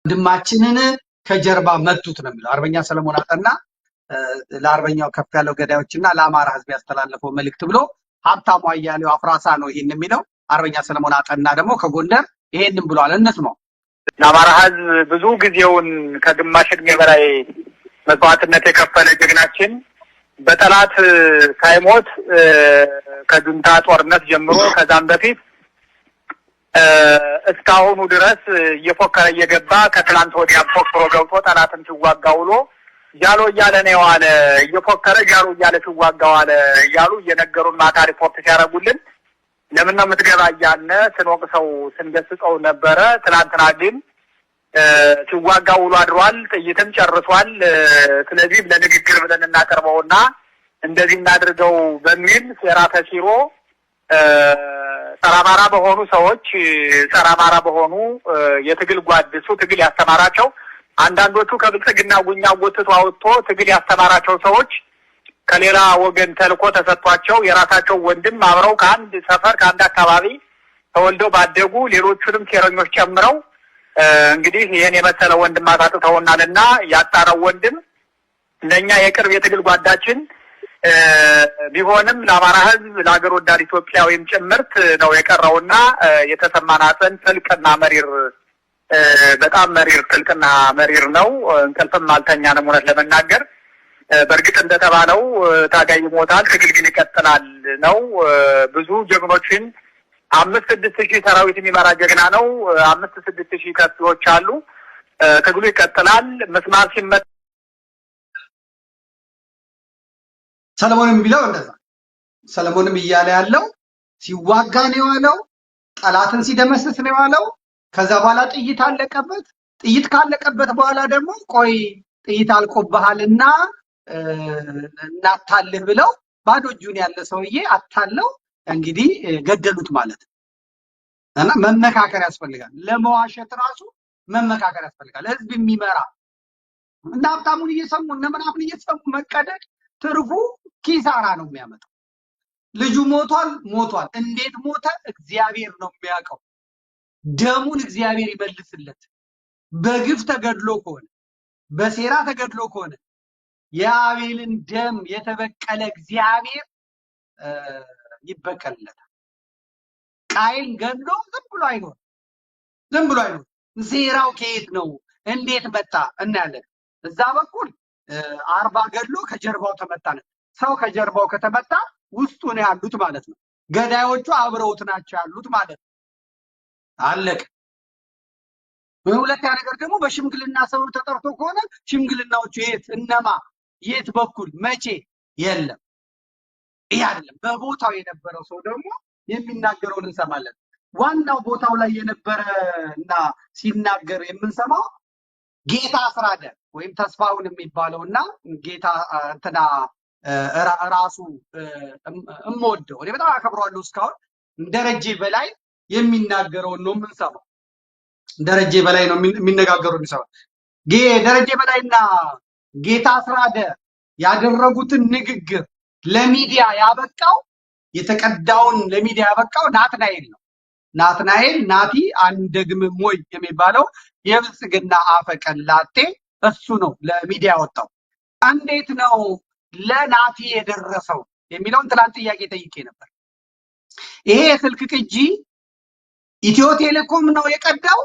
ወንድማችንን ከጀርባ መቱት ነው የሚለው አርበኛ ሰለሞን አጠና ለአርበኛው ከፍ ያለው ገዳዮችና ለአማራ ህዝብ ያስተላለፈው መልእክት ብሎ ሀብታሙ አያሌው አፍራሳ ነው ይሄን የሚለው። አርበኛ ሰለሞን አጠና ደግሞ ከጎንደር ይሄንን ብሏል። እንስማው። ለአማራ ህዝብ ብዙ ጊዜውን ከግማሽ እድሜ በላይ መስዋዕትነት የከፈለ ጀግናችን በጠላት ሳይሞት ከጁንታ ጦርነት ጀምሮ ከዛም በፊት እስካሁኑ ድረስ እየፎከረ እየገባ ከትላንት ወዲያ ፎክሮ ገብቶ ጠላትን ሲዋጋ ውሎ ጃሎ እያለ ነው የዋለ እየፎከረ ጃሎ እያለ ሲዋጋ ዋለ እያሉ እየነገሩን ማታ ሪፖርት ሲያደርጉልን ለምን ነው የምትገባ እያልን ስንወቅሰው ስንገስጸው ነበረ። ትላንትና ግን ሲዋጋ ውሎ አድሯል፣ ጥይትም ጨርሷል። ስለዚህ ለንግግር ብለን እናቀርበውና እንደዚህ እናድርገው በሚል ሴራ ተሲሮ ጸረ አማራ በሆኑ ሰዎች ጸረ አማራ በሆኑ የትግል ጓድሱ ትግል ያስተማራቸው አንዳንዶቹ ከብልጽግና ጉኛ ጎትቶ አውጥቶ ትግል ያስተማራቸው ሰዎች ከሌላ ወገን ተልኮ ተሰጥቷቸው የራሳቸው ወንድም አብረው ከአንድ ሰፈር ከአንድ አካባቢ ተወልደው ባደጉ ሌሎቹንም ሴረኞች ጨምረው እንግዲህ ይሄን የመሰለ ወንድም አጣጥተውናልና ያጣረው ወንድም ለኛ የቅርብ የትግል ጓዳችን ቢሆንም ለአማራ ህዝብ ለሀገር ወዳድ ኢትዮጵያዊም ጭምርት ነው የቀረውና የተሰማናትን ጥልቅና መሪር በጣም መሪር ጥልቅና መሪር ነው። እንቅልፍም አልተኛንም እውነት ለመናገር። በእርግጥ እንደተባለው ታጋይ ይሞታል ትግል ግን ይቀጥላል ነው። ብዙ ጀግኖችን 5-6 ሺህ ሰራዊት የሚመራ ጀግና ነው። 5-6 ሺህ ከፍቶች አሉ። ትግሉ ይቀጥላል። መስማት ሲመጣ ሰለሞንም ቢለው እንደዛ ሰለሞንም እያለ ያለው ሲዋጋ ነው ያለው፣ ጠላትን ሲደመስስ ነው ያለው። ከዛ በኋላ ጥይት አለቀበት። ጥይት ካለቀበት በኋላ ደግሞ ቆይ ጥይት አልቆብሃልና እናታልህ ብለው ባዶ እጁን ያለ ሰውዬ አታለው እንግዲህ ገደሉት ማለት ነው። እና መመካከር ያስፈልጋል። ለመዋሸት ራሱ መመካከር ያስፈልጋል። ህዝብ የሚመራ እና ሀብታሙን እየሰሙ እነ ምናምን እየሰሙ መቀደድ ትርፉ ኪሳራ ነው የሚያመጣው። ልጁ ሞቷል። እንዴት ሞተ እግዚአብሔር ነው የሚያውቀው። ደሙን እግዚአብሔር ይመልስለት። በግፍ ተገድሎ ከሆነ በሴራ ተገድሎ ከሆነ የአቤልን ደም የተበቀለ እግዚአብሔር ይበቀልለታል። ቃይል ገድሎ ዝም ብሎ አይኖር። ሴራው ከየት ነው እንዴት መጣ እናያለን። እዛ በኩል 40 ገድሎ ከጀርባው ተመታ ነው። ሰው ከጀርባው ከተመታ ውስጡ ነው ያሉት ማለት ነው። ገዳዮቹ አብረውት ናቸው ያሉት ማለት ነው። አለቀ። ሁለተኛ ነገር ደግሞ በሽምግልና ሰው ተጠርቶ ከሆነ ሽምግልናዎቹ የት በኩል መቼ የለም። ይሄ አይደለም። በቦታው የነበረው ሰው ደግሞ የሚናገረውን እንሰማለን። ዋናው ቦታው ላይ የነበረ እና ሲናገር የምንሰማው ጌታ አስራደ ወይም ተስፋውን የሚባለውና ጌታ እንትና ራሱ እምወደው እኔ በጣም አከብረዋለሁ። እስካሁን ደረጀ በላይ የሚናገረውን ነው የምንሰማው። ደረጀ በላይ ነው የሚነጋገረው የሚሰማው። ደረጀ በላይና ጌታ አስራደ ያደረጉትን ንግግር ለሚዲያ ያበቃው የተቀዳውን ለሚዲያ ያበቃው ናትናኤል ነው። ናቲ አንደግምም ወይ የሚባለው የብልጽግና አፈቀላጤ እሱ ነው ለሚዲያ ወጣው። እንዴት ነው ለናቲ የደረሰው የሚለውን ትላንት ጥያቄ ጠይቄ ነበር። ይሄ የስልክ ቅጂ ኢትዮ ቴሌኮም ነው የቀዳው።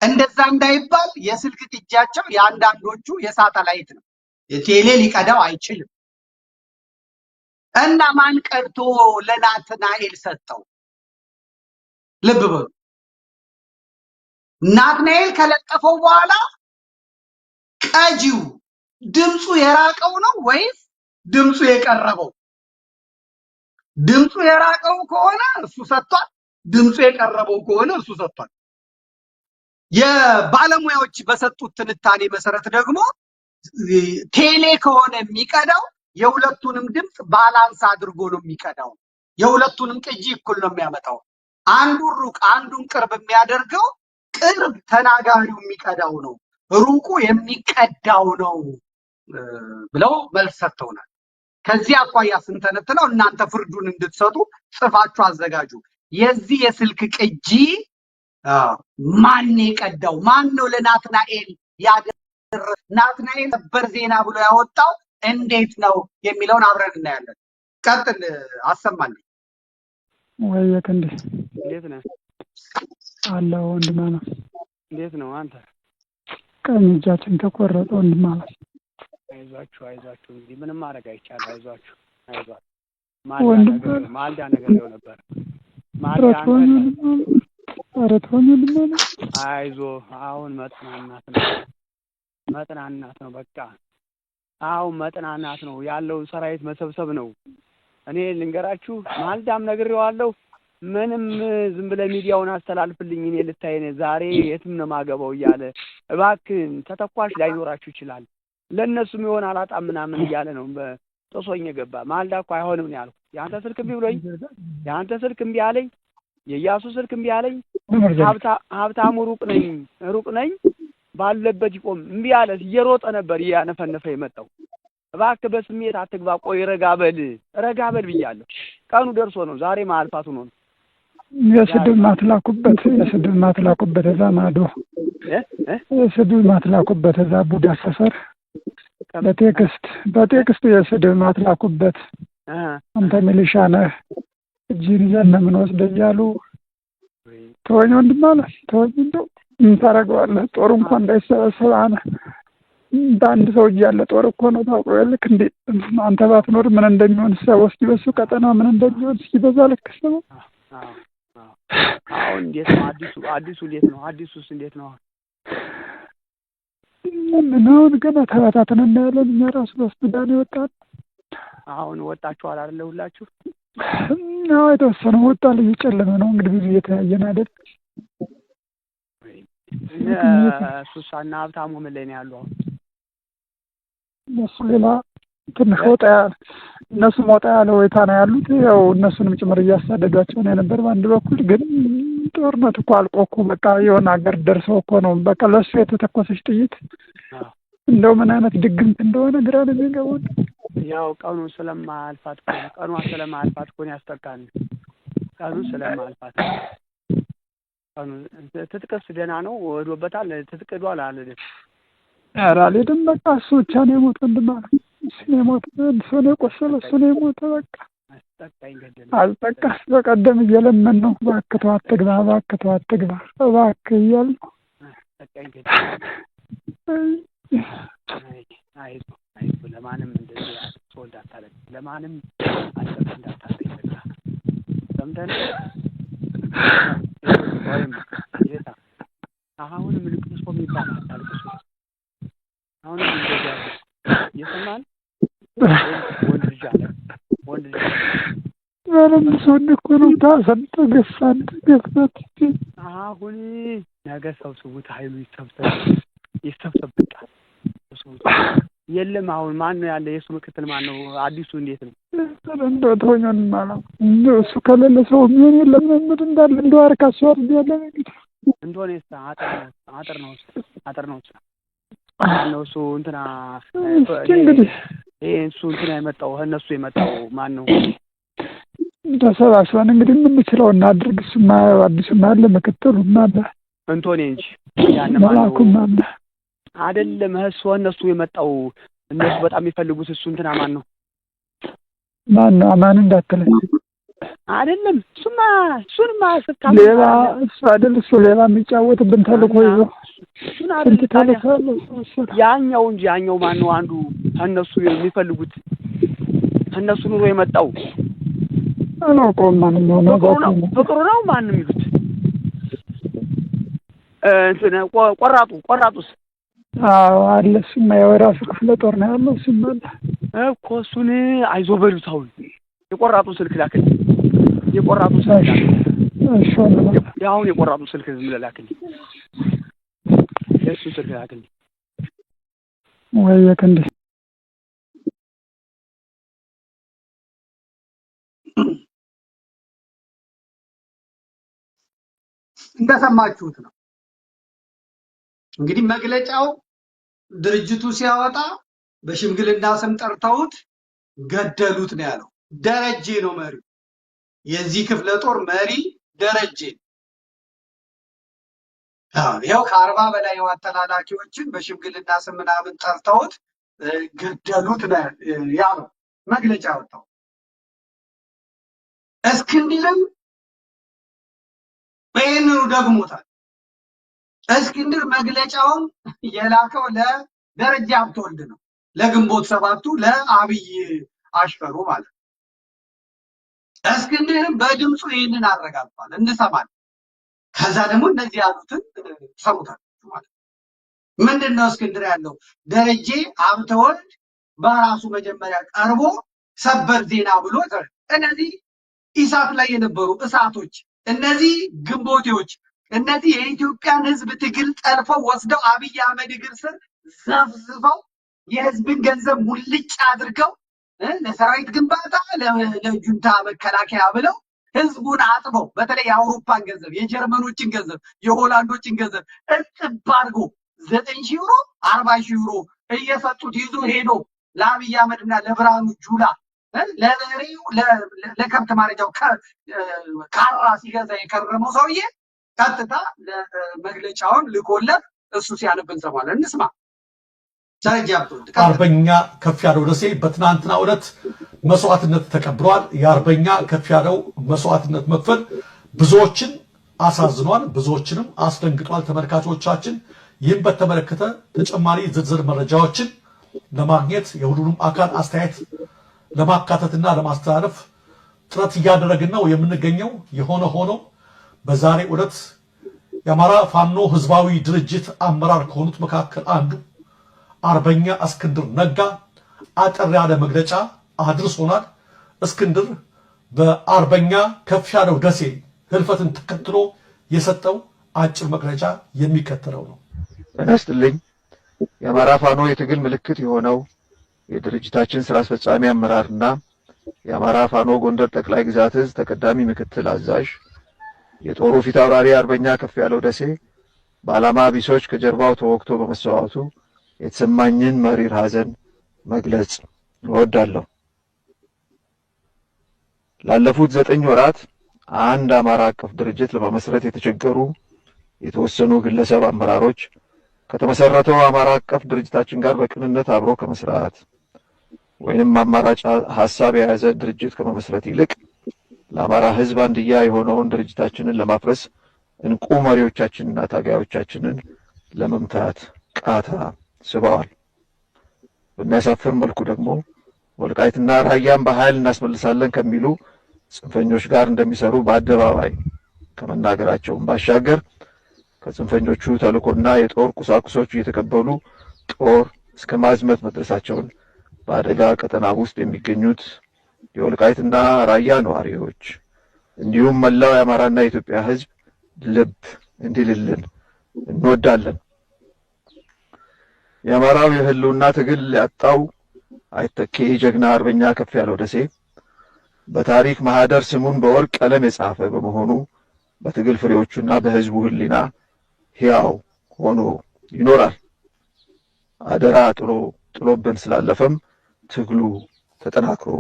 እንደዛ እንዳይባል የስልክ ቅጂያቸው የአንዳንዶቹ የሳተላይት ነው። የቴሌ ሊቀዳው አይችልም። እና ማን ቀድቶ ለናትናኤል ሰጠው? ልብ በሉ። ናትናኤል ከለጠፈው በኋላ ቀጂው ድምፁ የራቀው ነው ወይስ ድምፁ የቀረበው? ድምፁ የራቀው ከሆነ እሱ ሰጥቷል። ድምፁ የቀረበው ከሆነ እሱ ሰጥቷል። የባለሙያዎች በሰጡት ትንታኔ መሰረት ደግሞ ቴሌ ከሆነ የሚቀዳው የሁለቱንም ድምፅ ባላንስ አድርጎ ነው የሚቀዳው። የሁለቱንም ቅጂ እኩል ነው የሚያመጣው። አንዱን ሩቅ አንዱን ቅርብ የሚያደርገው ቅርብ ተናጋሪው የሚቀዳው ነው፣ ሩቁ የሚቀዳው ነው ብለው መልስ ሰጥተውናል። ከዚህ አኳያ ስንተነትነው እናንተ ፍርዱን እንድትሰጡ ጽፋችሁ አዘጋጁ። የዚህ የስልክ ቅጂ ማን የቀዳው? ማን ነው ለናትናኤል ያደረሰ? ናትናኤል ሰበር ዜና ብሎ ያወጣው እንዴት ነው የሚለውን አብረን እናያለን። ቀጥል አሰማልኝ። ወይየት እንዴት ነህ? አለው ወንድም ነው። እንዴት ነው አንተ? ቀኝ እጃችን ተቆረጠ ወንድም ማለት። አይዟችሁ እንግዲህ ምንም ማድረግ አይቻልም። አይዟችሁ ማልዳ ነገር ነው ነበር። አይዞ አሁን መጥናናት ነው በቃ አሁን መጥናናት ነው ያለው። ሰራዊት መሰብሰብ ነው። እኔ ልንገራችሁ ማልዳም ነግሬዋለሁ። ምንም ዝም ብለህ ሚዲያውን አስተላልፍልኝ እኔ ልታይ ነው ዛሬ የትም ነው ማገባው እያለ እባክህን ተተኳሽ ላይኖራችሁ ይችላል ለነሱም ይሆን አላጣም ምናምን እያለ ነው በጦሶኝ ገባ። ማልዳ እኮ አይሆንም ነው ያልኩት። ያንተ ስልክ እምቢ ብሎኝ ያንተ ስልክ እምቢ አለኝ፣ የያሱ ስልክ እምቢ አለኝ። ሀብታሙ ሩቅ ነኝ ባለበት ይቆም እምቢ አለ። እየሮጠ ነበር እያነፈነፈ የመጣው። እባክህ በስሜት አትግባ፣ ቆይ ረጋበል ብያለሁ። ቀኑ ደርሶ ነው ዛሬ ማልፋቱ ነው። የስድብ ማትላኩበት እዛ ማዶ የስድብ ማትላኩበት እዛ ቡዳ ሰፈር በቴክስት የስድብ ማትላኩበት አንተ ሚሊሻ ነህ እጅን ይዘን ነው የምንወስደው እያሉ ተወኝ ወንድም አለ። ተወኝ እንደው ምን ታደርገዋለህ? ጦር እንኳን እንዳይሰበሰብ በአንድ ሰው እጅ ያለ ጦር እኮ ነው ታውቀው ልክ እንዴ አንተ ባትኖር ምን እንደሚሆን ሰው እስኪ በሱ ቀጠና ምን እንደሚሆን እስኪ በዛ ልክ ሰው አሁን እንዴት ነው አዲሱ እንዴት ነው? አዲሱስ እንዴት ነው? አሁን ገና ተበታተን እናያለን። እኛ ራሱ በሱዳን ይወጣል። አሁን ወጣችኋል አይደል? ሁላችሁ የተወሰነ ወጣል። እየጨለመ ነው እንግዲህ ብዙ እየተያየን አይደል? ሱሳና ሀብታሙ ምን ላይ ነው ያሉ? አሁን እነሱ ሌላ ትንሽ እነሱ ወጣ ያለ ወይታ ነው ያሉት። ያው እነሱንም ጭምር እያሳደዷቸው ነው የነበር። በአንድ በኩል ግን ጦርነት እኮ አልቆ እኮ በቃ የሆነ ሀገር ደርሰው እኮ ነው በቃ ለእሱ የተተኮሰች ጥይት እንደው ምን አይነት ድግምት እንደሆነ ግራ ነው የሚገቡት። ያው ቀኗ ስለማልፋት እኮ ያስጠቃል። ቀኑ ስለማልፋት ቀኑ ትጥቅስ ደህና ነው ወዶበታል። ትጥቅ ዷል አልልም። ኧረ አልሄድም በቃ እሱ ብቻ ነው የሞተ እንድማለት እሱ ነው የሞተ እሱ ነው የቆሰለ እሱ ነው የሞተ በቃ አልጠቃስ በቀደም እየለመን ነው እባክህ ተው አትግባ እባክህ እያልን አይዞህ ለማንም እንደዚህ ሰው እንዳታለቅ ለማንም አንተ እንዳታለቅ ሰምተን ይታ አሁንም ልቅሶ የሚባል አታልቅሱ። አሁንም እንደዚህ ይሰማል። ወንድ ልጅ ምንም ሰው እኮ ነው ታሰንተ ገፋት አሁን ነገ ሰብስቡት ኃይሉ ይሰብሰብ በቃ የለም። አሁን ማን ነው ያለ? የሱ ምክትል ማን ነው? አዲሱ እንዴት ነው? እንደው ተወኛን ማለት እንደው እሱ ከሌለ ሰው ምን የለም ምን እንዳለ እንደው አርካሱ አርግ ያለ ነገር እንደሆነ አጥር ነው እሱ እንትና እንግዲህ እሱ እንትና የመጣው እነሱ የመጣው ማን ነው? ተሰባስበን እንግዲህ የምንችለው እናድርግ። እሱማ አዲሱማ አለ ምክትሉማ አለ እንቶኔ እንጂ ያን ማለኩም አለ አይደለም። እነሱ የመጣው እነሱ በጣም የሚፈልጉት እሱ እንትና ማን ነው? አማን እንዳትለኝ አይደለም። እሱንማ ሌላ እሱ አይደል እሱ ሌላ የሚጫወትብን ተልኮ ይዞ ስንት ተልኮ ያኛው እንጂ ያኛው ማን ነው? አንዱ እነሱ የሚፈልጉት እነሱ ኑሮ የመጣው አላውቀውም። ማንኛው ነው ፍቅሩ ነው ማን ነው የሚሉት? ቆራጡስ አለ። እሱማ የራሱ ክፍለ ጦር ነው ያለው። እሱማ አለ እኮ እሱን አይዞህ በሉት። አሁን የቆራጡ ስልክ ላክልኝ። የቆራጡ ስልክ አሁን የቆራጡ ስልክ ዝም ብለህ ላክልኝ። የእሱ ስልክ ላክልኝ ወይ የከንዴ እንደሰማችሁት ነው እንግዲህ መግለጫው ድርጅቱ ሲያወጣ በሽምግልና ስም ጠርተውት ገደሉት ነው ያለው። ደረጀ ነው መሪው፣ የዚህ ክፍለ ጦር መሪ ደረጀ። ያው ከ40 በላይ የዋተላላኪዎችን በሽምግልና ስም ምናምን ጠርተውት ገደሉት ነው ያለው መግለጫ ወጣው። እስክንድርም በይነው ደግሞታል። እስክንድር መግለጫውን የላከው ለደረጃ ሀብተወልድ ነው፣ ለግንቦት ሰባቱ ለአብይ አሽከሩ ማለት ነው። እስክንድርም በድምፁ ይህንን አረጋግጧል፣ እንሰማለን። ከዛ ደግሞ እነዚህ ያሉትን ሰሙታላችሁ ማለት ነው። ምንድነው እስክንድር ያለው? ደረጀ ሀብተወልድ በራሱ መጀመሪያ ቀርቦ ሰበር ዜና ብሎ እነዚህ ኢሳት ላይ የነበሩ እሳቶች፣ እነዚህ ግንቦቴዎች፣ እነዚህ የኢትዮጵያን ህዝብ ትግል ጠልፈው ወስደው አብይ አህመድ እግር ስር ዘፍዝፈው የህዝብን ገንዘብ ሙልጭ አድርገው ለሰራዊት ግንባታ ለጁንታ መከላከያ ብለው ህዝቡን አጥበው በተለይ የአውሮፓን ገንዘብ፣ የጀርመኖችን ገንዘብ፣ የሆላንዶችን ገንዘብ እጥብ አድርጎ 9,000 ዩሮ 40,000 ዩሮ እየሰጡት ይዞ ሄዶ ለአብይ አህመድና ለብርሃኑ ጁላ ለበሬው ለከብት ማረጃው ካራ ሲገዛ የከረመው ሰውዬ ቀጥታ መግለጫውን ልኮለት እሱ ሲያነብ እንሰማለን። እንስማ። አርበኛ ከፍያለው ደሴ በትናንትናው ዕለት መስዋዕትነት ተቀብሏል። የአርበኛ ከፍያለው መስዋዕትነት መክፈል ብዙዎችን አሳዝኗል፣ ብዙዎችንም አስደንግጧል። ተመልካቾቻችን ይህን በተመለከተ ተጨማሪ ዝርዝር መረጃዎችን ለማግኘት የሁሉንም አካል አስተያየት ለማካተትና ለማስተላለፍ ጥረት እያደረግን ነው የምንገኘው። የሆነ ሆኖ በዛሬ ዕለት የአማራ ፋኖ ህዝባዊ ድርጅት አመራር ከሆኑት መካከል አንዱ አርበኛ እስክንድር ነጋ አጠር ያለ መግለጫ አድርሶናል። እስክንድር በአርበኛ ከፍያለው ደሴ ህልፈትን ተከትሎ የሰጠው አጭር መግለጫ የሚከተለው ነው። ተነስተልኝ የአማራ ፋኖ የትግል ምልክት የሆነው የድርጅታችን ስራ አስፈጻሚ አመራርና የአማራ ፋኖ ጎንደር ጠቅላይ ግዛት ዕዝ ተቀዳሚ ምክትል አዛዥ የጦሩ ፊት አውራሪ አርበኛ ከፍያለው ደሴ በዓላማ ቢሶች ከጀርባው ተወግቶ በመሰዋቱ የተሰማኝን መሪር ሐዘን መግለጽ እወዳለሁ። ላለፉት 9 ወራት አንድ አማራ አቀፍ ድርጅት ለመመስረት የተቸገሩ የተወሰኑ ግለሰብ አመራሮች ከተመሰረተው አማራ አቀፍ ድርጅታችን ጋር በቅንነት አብሮ ከመስራት ወይንም አማራጭ ሐሳብ የያዘ ድርጅት ከመመስረት ይልቅ ለአማራ ህዝብ አንድያ የሆነውን ድርጅታችንን ለማፍረስ እንቁ መሪዎቻችንና ታጋዮቻችንን ለመምታት ቃታ ስበዋል። በሚያሳፍር መልኩ ደግሞ ወልቃይትና ራያን በኃይል እናስመልሳለን ከሚሉ ጽንፈኞች ጋር እንደሚሰሩ በአደባባይ ከመናገራቸውም ባሻገር ከጽንፈኞቹ ተልእኮና የጦር ቁሳቁሶች እየተቀበሉ ጦር እስከ ማዝመት መድረሳቸውን በአደጋ ቀጠና ውስጥ የሚገኙት የወልቃይትና ራያ ነዋሪዎች እንዲሁም መላው የአማራና የኢትዮጵያ ህዝብ ልብ እንዲልልን እንወዳለን። የአማራው የህልውና ትግል ያጣው አይተኬ ጀግና አርበኛ ከፍያለው ደሴ በታሪክ ማህደር ስሙን በወርቅ ቀለም የጻፈ በመሆኑ በትግል ፍሬዎቹና በህዝቡ ህሊና ሕያው ሆኖ ይኖራል። አደራ ጥሎብን ስላለፈም ትግሉ ተጠናክሮ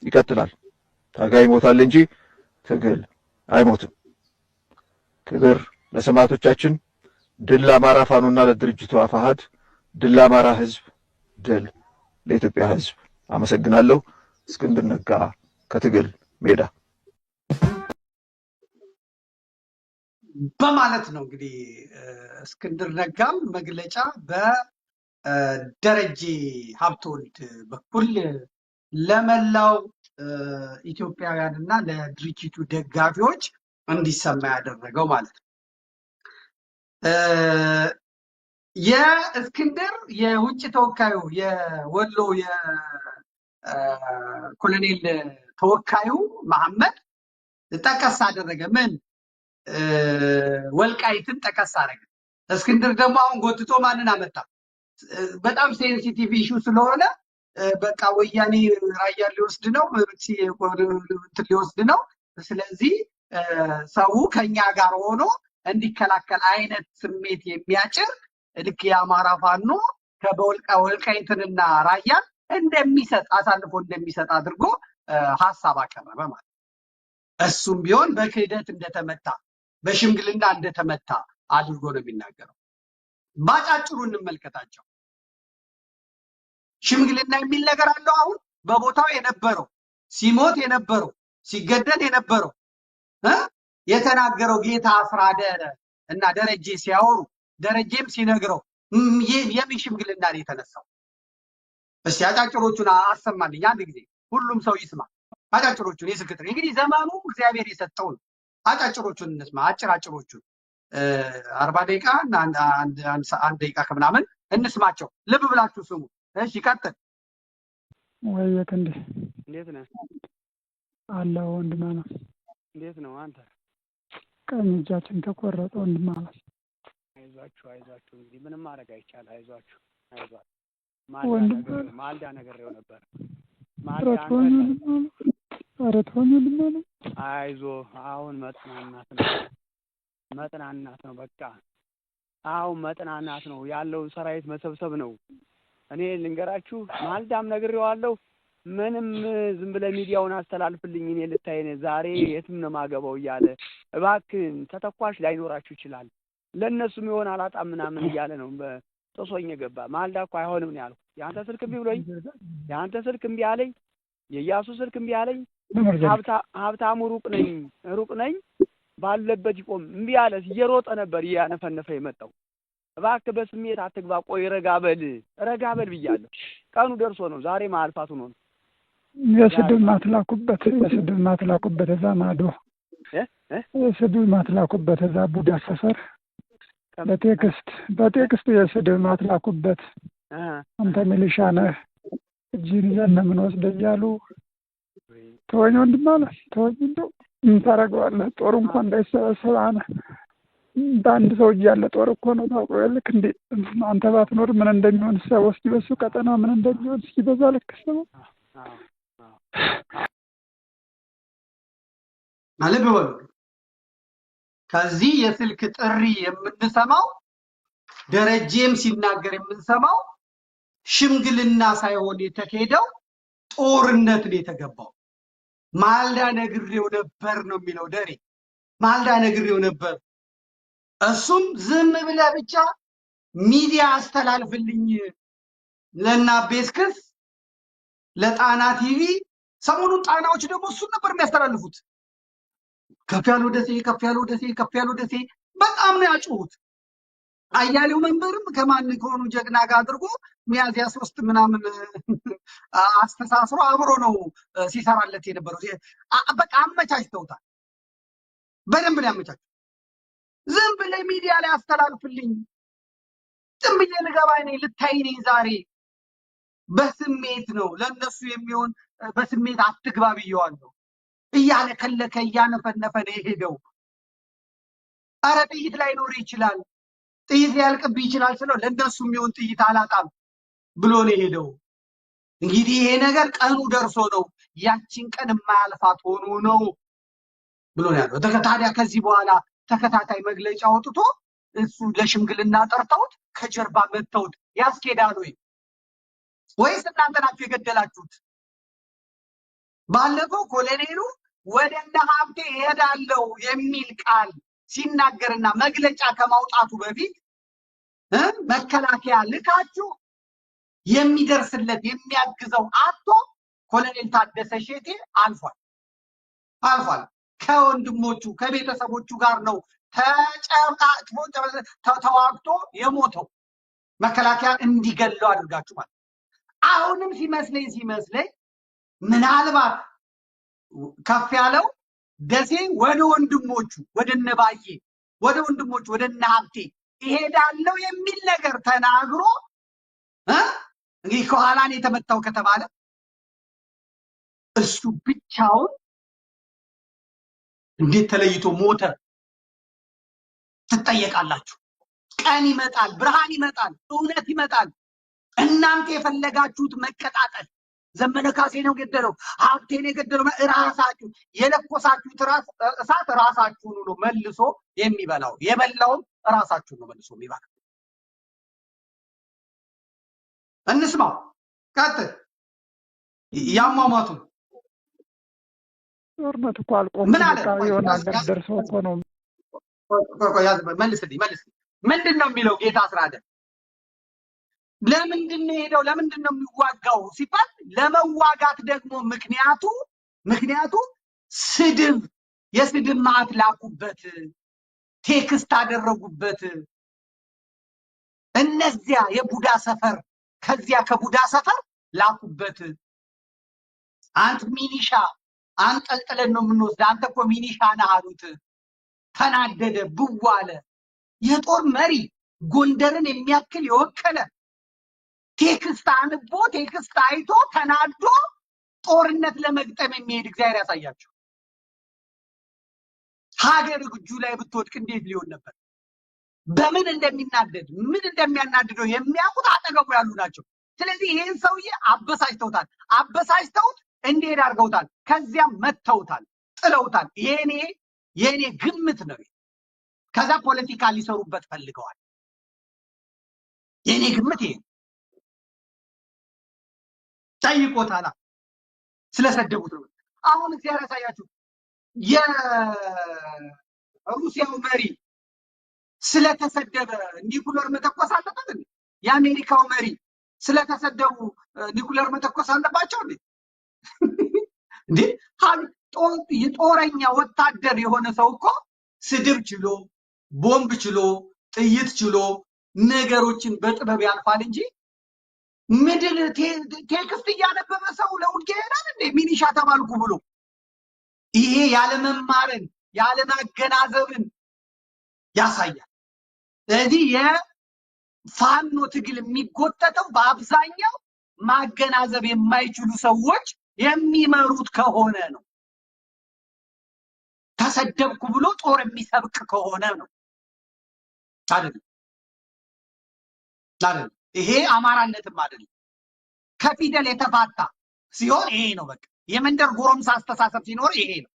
ይቀጥላል። ታጋይ ይሞታል እንጂ ትግል አይሞትም። ክብር ለሰማዕቶቻችን። ድል ለአማራ ፋኖና ለድርጅቱ አፋሕድ። ድል ለአማራ ህዝብ፣ ድል ለኢትዮጵያ ህዝብ። አመሰግናለሁ። እስክንድር ነጋ ከትግል ሜዳ በማለት ነው እንግዲህ እስክንድር ነጋም መግለጫ በደረጀ ሀብተወልድ በኩል ለመላው ኢትዮጵያውያንና ለድርጅቱ ደጋፊዎች እንዲሰማ ያደረገው ማለት ነው። የእስክንድር የውጭ ተወካዩ የወሎ የኮሎኔል ተወካዩ መሐመድ ጠቀስ አደረገ። ምን ወልቃይትን ጠቀስ አደረገ። እስክንድር ደግሞ አሁን ጎትቶ ማንን አመጣ? በጣም ሴንሲቲቭ ኢሹ ስለሆነ በቃ ወያኔ ራያን ሊወስድ ነው፣ ሊወስድ ነው። ስለዚህ ሰው ከኛ ጋር ሆኖ እንዲከላከል አይነት ስሜት የሚያጭር ልክ የአማራ ፋኖ ወልቃይትንና ራያን እንደሚሰጥ አሳልፎ እንደሚሰጥ አድርጎ ሐሳብ አቀረበ ማለት። እሱም ቢሆን በክህደት እንደተመታ በሽምግልና እንደተመታ አድርጎ ነው የሚናገረው። ባጫጭሩ እንመልከታቸው። ሽምግልና የሚል ነገር አለው። አሁን በቦታው የነበረው ሲሞት የነበረው ሲገደል የነበረው የተናገረው ጌታ አስራደ እና ደረጀ ሲያወሩ ደረጀም ሲነግረው የምን ሽምግልና ነው የተነሳው? እስቲ አጫጭሮቹን አሰማልኝ አንድ ጊዜ ሁሉም ሰው ይስማ። አጫጭሮቹን የስክትር እንግዲህ ዘመኑ እግዚአብሔር የሰጠው ነው። አጫጭሮቹን እንስማ። አጭራጭሮቹን 40 ደቂቃ እና አንድ ደቂቃ ከምናምን እንስማቸው። ልብ ብላችሁ ስሙ። እሺ ቀጥል። ወይየት እንዴት ነህ? አለሁ ወንድም አለ። እንዴት ነው አንተ? ቀኝ እጃችን ተቆረጠ ወንድም አለ። አይዟችሁ እንግዲህ ምንም ማድረግ አይቻልም። አይዟችሁ ማልዳ ነገሬው ነበር። አይዞ አሁን መጥናናት ነው በቃ አሁን መጥናናት ነው ያለው። ሰራዊት መሰብሰብ ነው። እኔ ልንገራችሁ ማልዳም ነግሬዋለሁ። ምንም ዝም ብለህ ሚዲያውን አስተላልፍልኝ እኔ ልታይነ ዛሬ የትም ነው ማገባው እያለ እባክህን ተተኳሽ ላይኖራችሁ ይችላል ለነሱም ይሆን አላጣም ምናምን እያለ ነው በጥሶኝ ገባ። ማልዳ እኮ አይሆንም ነው ያልኩት። ያንተ ስልክ እምቢ ብሎኝ ያንተ ስልክ እምቢ አለኝ፣ የኢያሱ ስልክ እምቢ አለኝ። ሀብታሙ ሩቅ ነኝ ባለበት ይቆም እምቢ አለ። እየሮጠ ነበር እያነፈነፈ የመጣው። እባክህ በስሜት አትግባ፣ ቆይ ረጋ በል ብያለሁ። ቀኑ ደርሶ ነው ዛሬ ማልፋቱ ነው። የስድብ ማትላኩበት እዛ ማዶ የስድብ ማትላኩበት እዛ ቡዳ ሰፈር በቴክስት የስድብ ማትላኩበት አንተ ሚሊሻ ነህ እጅን ይዘን ነው የምንወስደው እያሉ ተወኝ ወንድም አለ። ተወኝ እንደው ምን ታደርገዋለህ? ጦር እንኳን እንዳይሰበሰብ በአንድ ሰው እጅ ያለ ጦር እኮ ነው ታውቀው። ልክ እንዴ አንተ ባትኖር ምን እንደሚሆን ሰው እስኪ በሱ ቀጠና ምን እንደሚሆን እስኪ በዛ ልክ ሰው ማለት በሉ። ከዚህ የስልክ ጥሪ የምንሰማው ደረጀም ሲናገር የምንሰማው ሽምግልና ሳይሆን የተካሄደው ጦርነት ነው የተገባው። ማልዳ ነግሬው ነበር ነው የሚለው ደሬ። ማልዳ ነግሬው ነበር። እሱም ዝም ብለህ ብቻ ሚዲያ አስተላልፍልኝ ለናቤስክስ ለጣና ቲቪ። ሰሞኑን ጣናዎች ደግሞ እሱን ነበር የሚያስተላልፉት። ከፍ ያለው ደሴ በጣም ነው ያጮሁት። አያሌው መንበርም ከማን ከሆኑ ጀግና ጋር አድርጎ ሚያዝያ 3 ምናምን አስተሳስሮ አብሮ ነው ሲሰራለት የነበረው። በቃ አመቻችተውታል። በደንብ ነው ያመቻቹት። ዝም ብለህ ሚዲያ ላይ አስተላልፍልኝ፣ ዝም ብዬ ልገባ እኔ ልታይ ነኝ ዛሬ በስሜት ነው ለነሱ የሚሆን በስሜት አትግባ ብየዋለሁ እያለ ከለከ እያነፈነፈ ነው የሄደው። ኧረ ጥይት ላይኖር ይችላል፣ ጥይት ሊያልቅብህ ይችላል ስለው ለነሱ የሚሆን ጥይት አላጣም ብሎ ነው የሄደው። እንግዲህ ይሄ ነገር ቀኑ ደርሶ ነው ያቺን ቀን የማያልፋት ሆኖ ነው ብሎ ነው ያለው። ታዲያ ከዚህ በኋላ ተከታታይ መግለጫ አውጥቶ እሱ ለሽምግልና ጠርተውት ከጀርባ መተውት ያስኬዳል ወይስ እናንተ ናችሁ የገደላችሁት? ባለፈው ኮሎኔሉ ወደ እነ ሀብቴ እሄዳለሁ የሚል ቃል ሲናገርና መግለጫ ከማውጣቱ በፊት መከላከያ ልካችሁ የሚደርስለት የሚያግዘው አጥቶ ኮሎኔል ታደሰ ሼቴ አልፏል። ከወንድሞቹ ከቤተሰቦቹ ጋር ነው ተዋግቶ የሞተው። መከላከያ እንዲገለው አድርጋችሁ ማለት። አሁንም ሲመስለኝ ምናልባት ከፍ ያለው ደሴ ወደ ወንድሞቹ ወደ ነባዬ ወደ ወንድሞቹ ወደ ሀብቴ ይሄዳለው የሚል ነገር ተናግሮ እንግዲህ ከኋላን የተመታው ከተባለ እሱ ብቻውን እንዴት ተለይቶ ሞተ ትጠየቃላችሁ። ቀን ይመጣል፣ ብርሃን ይመጣል፣ እውነት ይመጣል። እናንተ የፈለጋችሁት መቀጣጠል ዘመነ ካሴ ነው ገደለው፣ ሀብቴ ነው የገደለው፣ ራሳችሁ የለኮሳችሁት እሳት ራሳችሁን ነው መልሶ የሚበላው። የበላውም ራሳችሁን ነው መልሶ የሚበላው። እንስማው። ቀጥል። ያሟሟቱ ጦርነት እኮ አልቆም። የሆነ ነገር ደርሶ እኮ ነው መልስልኝ። ምንድን ነው የሚለው ጌታ አስራደ? ለምንድን ነው ሄደው ለምንድን ነው የሚዋጋው ሲባል ለመዋጋት ደግሞ ምክንያቱ ስድብ የስድብ ማዕት ላኩበት፣ ቴክስት አደረጉበት። እነዚያ የቡዳ ሰፈር ከዚያ ከቡዳ ሰፈር ላኩበት። አንተ ሚኒሻ አንጠልጥለን ነው የምንወስድ፣ አንተ እኮ ሚኒሻ ነህ አሉት። ተናደደ፣ ብዋለ። የጦር መሪ ጎንደርን የሚያክል የወከለ ቴክስት አንቦ ቴክስት አይቶ ተናዶ ጦርነት ለመግጠም የሚሄድ እግዚአብሔር ያሳያቸው። ሀገር እጁ ላይ ብትወድቅ እንዴት ሊሆን ነበር? በምን እንደሚናደድ ምን እንደሚያናድደው የሚያውቁት አጠገቡ ያሉ ናቸው። ስለዚህ ይህን ሰውዬ አበሳጭተውታል። አበሳጭተውት እንዲሄድ አድርገውታል። ከዚያም መተውታል፣ ጥለውታል። የኔ ግምት ነው። ከዛ ፖለቲካ ሊሰሩበት ፈልገዋል። የኔ ግምት ይሄ ጠይቆታል። ስለሰደቡት ነው። አሁን እግዚአብሔር ያሳያችሁ። የሩሲያው መሪ ስለተሰደበ ኒኩለር መተኮስ አለበት እንዴ? የአሜሪካው መሪ ስለተሰደቡ ኒኩለር መተኮስ አለባቸው እንዴ? እንዴ ጦረኛ ወታደር የሆነ ሰው እኮ ስድብ ችሎ ቦምብ ችሎ ጥይት ችሎ ነገሮችን በጥበብ ያልፋል እንጂ ምድር ቴክስት እያነበበ ሰው ለውጊያ ይሄዳል እንዴ? ሚኒሻ ተባልኩ ብሎ ይሄ ያለመማርን ያለማገናዘብን ያሳያል። ስለዚህ የፋኖ ትግል የሚጎተተው በአብዛኛው ማገናዘብ የማይችሉ ሰዎች የሚመሩት ከሆነ ነው። ተሰደብኩ ብሎ ጦር የሚሰብክ ከሆነ ነው። አይደለም። ይሄ አማራነትም አይደለም። ከፊደል የተፋታ ሲሆን ይሄ ነው። በቃ የመንደር ጎረምሳ አስተሳሰብ ሲኖር ይሄ ነው።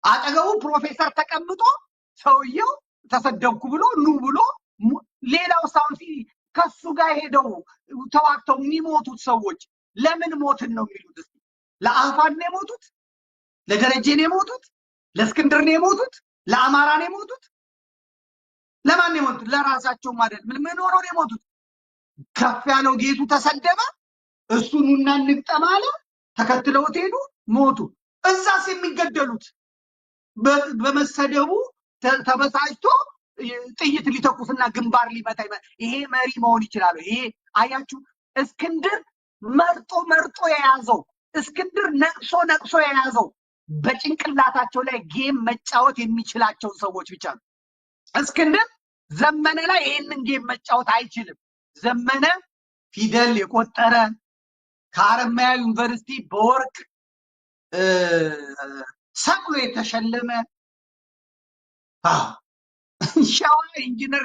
አጠገቡ ፕሮፌሰር ተቀምጦ ሰውየው ተሰደብኩ ብሎ ኑ ብሎ ሌላው ሳውንሲ ከሱ ጋር ሄደው ተዋክተው የሚሞቱት ሰዎች ለምን ሞትን ነው የሚሉት? እስኪ ለአፋን ነው የሞቱት? ለደረጀ ነው የሞቱት? ለእስክንድር ነው የሞቱት? ለአማራ ነው የሞቱት? ለማን ነው የሞቱት? ለራሳቸው ማለት ምን ሆነው ነው የሞቱት? ከፍ ያለው ጌቱ ተሰደበ፣ እሱኑና እንግጠም አለ፣ ተከትለውት ሄዱ፣ ሞቱ። እዛስ የሚገደሉት በመሰደቡ ተበሳጭቶ ጥይት ሊተኩስና ግንባር ሊመታ ይሄ መሪ መሆን ይችላል? ይሄ አያችሁ፣ እስክንድር መርጦ የያዘው እስክንድር ነቅሶ የያዘው በጭንቅላታቸው ላይ ጌም መጫወት የሚችላቸው ሰዎች ብቻ ነው። እስክንድር ዘመነ ላይ ይሄንን ጌም መጫወት አይችልም። ዘመነ ፊደል የቆጠረ ከአረማያ ዩኒቨርሲቲ በወርቅ ሰቅሎ የተሸለመ ሻዋ ኢንጂነር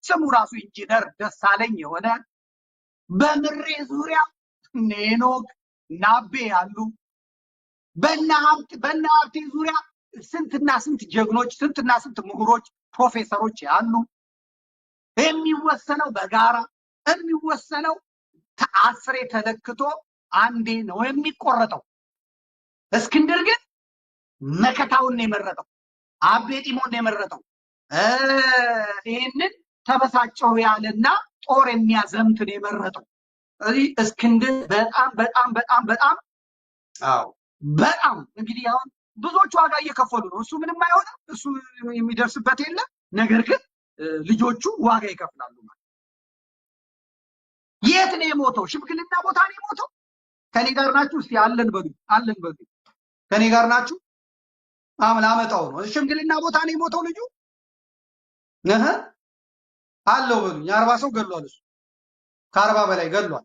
ስሙ ራሱ ኢንጂነር ደሳለኝ የሆነ በምሬ ዙሪያ ኔኖክ ናቤ ያሉ በእነ ሀብቴ ዙሪያ ስንትና ስንት ጀግኖች ስንትና ስንት ምሁሮች ፕሮፌሰሮች ያሉ የሚወሰነው በጋራ የሚወሰነው አስሬ ተለክቶ አንዴ ነው የሚቆረጠው። እስክንድር ግን መከታውን የመረጠው አቤ ጢሞን የመረጠው ይሄንን ተበሳጨው ያለና ጦር የሚያዘምትን የመረጠው። ስለዚህ እስክንድር በጣም እንግዲህ አሁን ብዙዎች ዋጋ እየከፈሉ ነው። እሱ ምንም አይሆንም፣ እሱ የሚደርስበት የለም። ነገር ግን ልጆቹ ዋጋ ይከፍላሉ ማለት። የት ነው የሞተው? ሽምግልና ቦታ ነው የሞተው። ከኔ ጋር ናችሁ? እስቲ አለን በሉ። ከኔ ጋር ናችሁ? ላመጣው ነው። ሽምግልና ቦታ ነው የሞተው ልጁ አለው በሉ። 40 ሰው ገሏል። እሱ ከ40 በላይ ገሏል።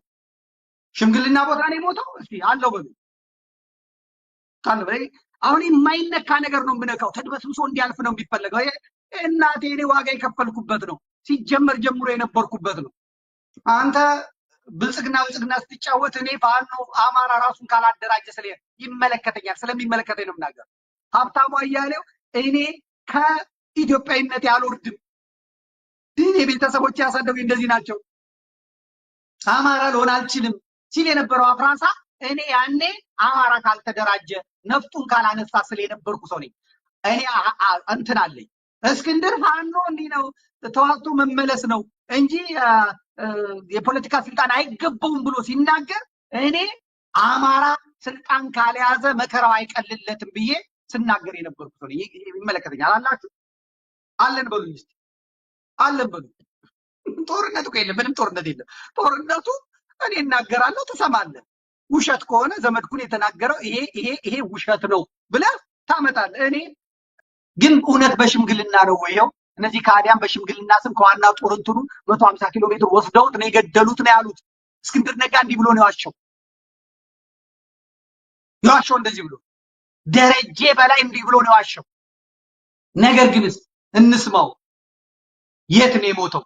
ሽምግልና ቦታ ነው የሞተው። እስቲ አለው በሉ። አሁን የማይነካ ነገር ነው የምነካው። ተድበስብሶ እንዲያልፍ ነው የሚፈለገው። እናቴ እኔ ዋጋ የከፈልኩበት ነው። ሲጀመር ጀምሮ የነበርኩበት ነው። አንተ ብልጽግና ስትጫወት እኔ ፋኖ አማራ ራሱን ካላደራጀ ይመለከተኛል። ስለሚመለከተኝ ነው የምናገር። ሀብታሙ አያሌው እኔ ከኢትዮጵያዊነት ያልወርድም። እኔ ቤተሰቦች ያሳደጉኝ እንደዚህ ናቸው። አማራ ልሆን አልችልም ሲል የነበረው አፍራሳ እኔ ያኔ አማራ ካልተደራጀ ነፍጡን ካላነሳ የነበርኩ ሰው ነኝ። እኔ እንትን አለኝ እስክንድር ፋኖ እንዲህ ነው ተዋግቶ መመለስ ነው እንጂ የፖለቲካ ስልጣን አይገባውም ብሎ ሲናገር እኔ አማራ ስልጣን ካልያዘ መከራው አይቀልለትም ብዬ ስናገር የነበርኩት ነው። ይመለከተኛል አላችሁ አለን በሉኝ እስቲ አለን በሉኝ። ጦርነቱ የለም፣ ምንም ጦርነት የለም። ጦርነቱ እኔ እናገራለሁ ትሰማለህ። ውሸት ከሆነ ዘመድኩን የተናገረው ይሄ ውሸት ነው ብለህ ታመጣለህ። እኔ ግን እውነት በሽምግልና ነው ወይው እነዚህ ከአዲያን በሽምግልና ስም ከዋና ጦር እንትኑ 150 ኪሎ ሜትር ወስደውት ነው የገደሉት ነው ያሉት። እስክንድር ነጋ እንዲህ ብሎ ነው ያዋሸው እንደዚህ ብሎ ደረጀ በላይ እንዲህ ብሎ ነው ያዋሸው። ነገር ግንስ እንስማው። የት ነው የሞተው?